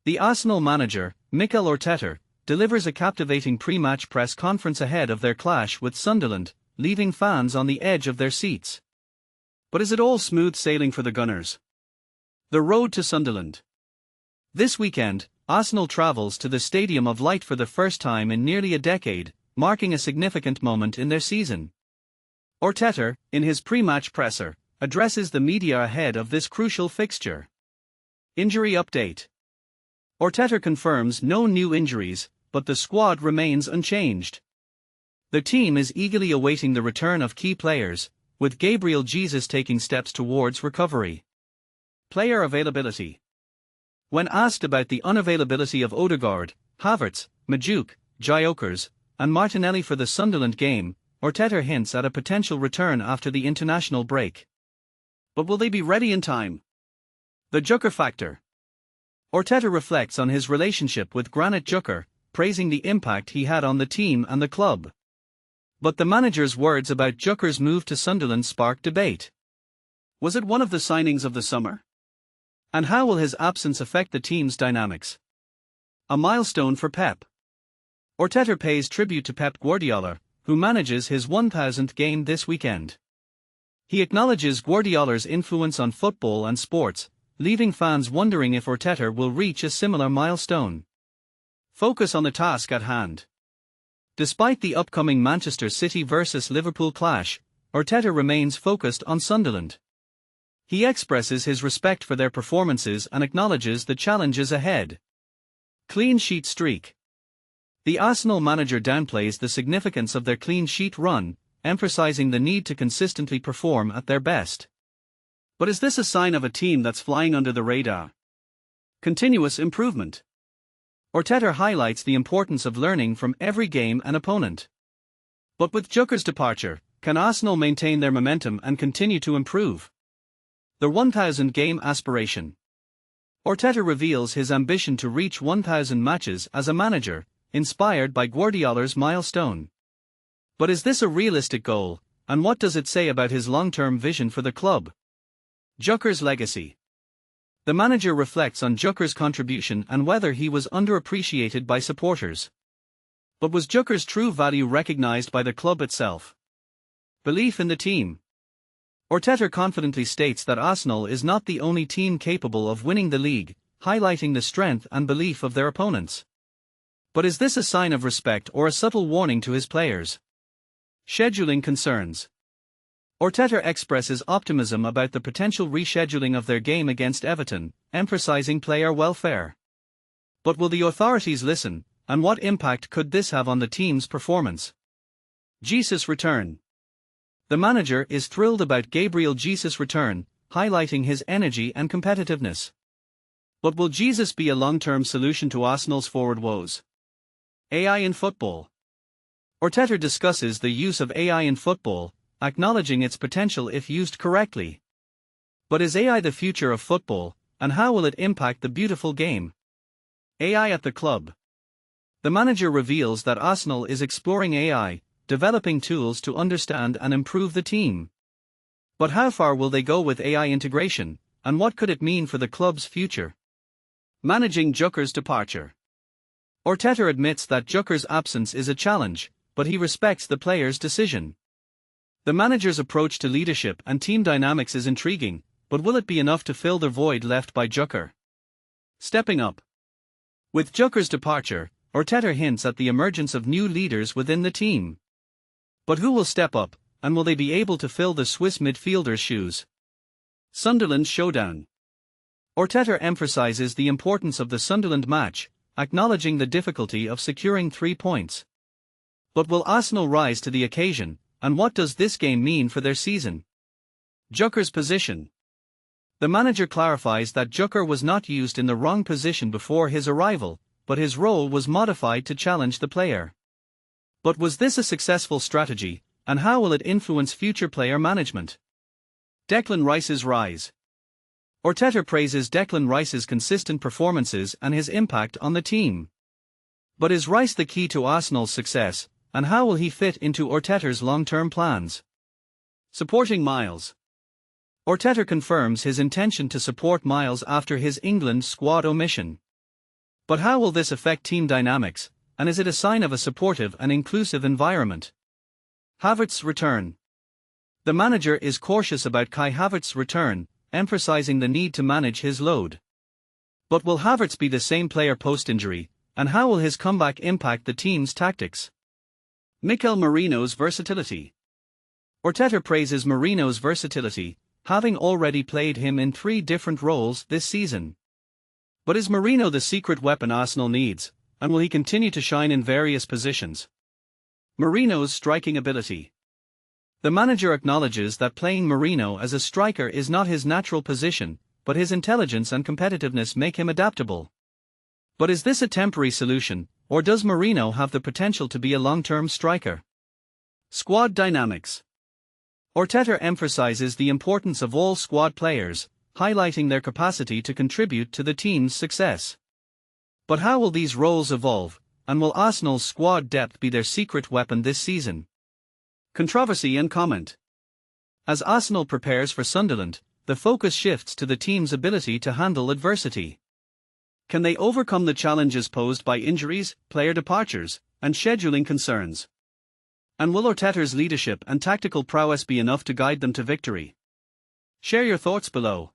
The Arsenal manager, Mikel Arteta, delivers a captivating pre-match press conference ahead of their clash with Sunderland, leaving fans on the edge of their seats. But is it all smooth sailing for the Gunners? The road to Sunderland. This weekend, Arsenal travels to the Stadium of Light for the first time in nearly a decade, marking a significant moment in their season. Arteta, in his pre-match presser, addresses the media ahead of this crucial fixture. Injury update. Arteta confirms no new injuries, but the squad remains unchanged. The team is eagerly awaiting the return of key players, with Gabriel Jesus taking steps towards recovery. Player availability. When asked about the unavailability of Odegaard, Havertz, Madueke, Gyokeres, and Martinelli for the Sunderland game, Arteta hints at a potential return after the international break. But will they be ready in time? The Xhaka factor. Arteta reflects on his relationship with Granit Xhaka, praising the impact he had on the team and the club. But the manager's words about Xhaka's move to Sunderland sparked debate. Was it one of the signings of the summer? And how will his absence affect the team's dynamics? A milestone for Pep. Arteta pays tribute to Pep Guardiola, who manages his 1000th game this weekend. He acknowledges Guardiola's influence on football and sports, leaving fans wondering if Arteta will reach a similar milestone. Focus on the task at hand. Despite the upcoming Manchester City vs Liverpool clash, Arteta remains focused on Sunderland. He expresses his respect for their performances and acknowledges the challenges ahead. Clean sheet streak. The Arsenal manager downplays the significance of their clean sheet run, emphasizing the need to consistently perform at their best. But is this a sign of a team that's flying under the radar? Continuous improvement. Arteta highlights the importance of learning from every game and opponent. But with Xhaka's departure, can Arsenal maintain their momentum and continue to improve? The 1000 game aspiration. Arteta reveals his ambition to reach 1000 matches as a manager, inspired by Guardiola's milestone. But is this a realistic goal, and what does it say about his long-term vision for the club? Xhaka's legacy. The manager reflects on Xhaka's contribution and whether he was underappreciated by supporters. But was Xhaka's true value recognized by the club itself? Belief in the team. Arteta confidently states that Arsenal is not the only team capable of winning the league, highlighting the strength and belief of their opponents. But is this a sign of respect or a subtle warning to his players? Scheduling concerns. Arteta expresses optimism about the potential rescheduling of their game against Everton, emphasizing player welfare. But will the authorities listen, and what impact could this have on the team's performance? Jesus' return. The manager is thrilled about Gabriel Jesus' return, highlighting his energy and competitiveness. But will Jesus be a long-term solution to Arsenal's forward woes? AI in football. Arteta discusses the use of AI in football, acknowledging its potential if used correctly. But is AI the future of football, and how will it impact the beautiful game? AI at the club. The manager reveals that Arsenal is exploring AI, developing tools to understand and improve the team. But how far will they go with AI integration, and what could it mean for the club's future? Managing Xhaka's departure. Arteta admits that Xhaka's absence is a challenge, but he respects the player's decision. The manager's approach to leadership and team dynamics is intriguing, but will it be enough to fill the void left by Xhaka? Stepping up. With Xhaka's departure, Arteta hints at the emergence of new leaders within the team. But who will step up, and will they be able to fill the Swiss midfielder's shoes? Sunderland showdown. Arteta emphasizes the importance of the Sunderland match, acknowledging the difficulty of securing 3 points. But will Arsenal rise to the occasion, and what does this game mean for their season? Xhaka's position. The manager clarifies that Xhaka was not used in the wrong position before his arrival, but his role was modified to challenge the player. But was this a successful strategy, and how will it influence future player management? Declan Rice's rise. Arteta praises Declan Rice's consistent performances and his impact on the team. But is Rice the key to Arsenal's success, and how will he fit into Arteta's long-term plans? Supporting Miles. Arteta confirms his intention to support Miles after his England squad omission. But how will this affect team dynamics, and is it a sign of a supportive and inclusive environment? Havertz's return. The manager is cautious about Kai Havertz's return, emphasizing the need to manage his load. But will Havertz be the same player post-injury, and how will his comeback impact the team's tactics? Mikel Merino's versatility. Arteta praises Merino's versatility, having already played him in 3 different roles this season. But is Merino the secret weapon Arsenal needs, and will he continue to shine in various positions? Merino's striking ability. The manager acknowledges that playing Merino as a striker is not his natural position, but his intelligence and competitiveness make him adaptable. But is this a temporary solution, or does Merino have the potential to be a long-term striker? Squad dynamics. Arteta emphasizes the importance of all squad players, highlighting their capacity to contribute to the team's success. But how will these roles evolve, and will Arsenal's squad depth be their secret weapon this season? Controversy and comment. As Arsenal prepares for Sunderland, the focus shifts to the team's ability to handle adversity. Can they overcome the challenges posed by injuries, player departures, and scheduling concerns? And will Arteta's leadership and tactical prowess be enough to guide them to victory? Share your thoughts below.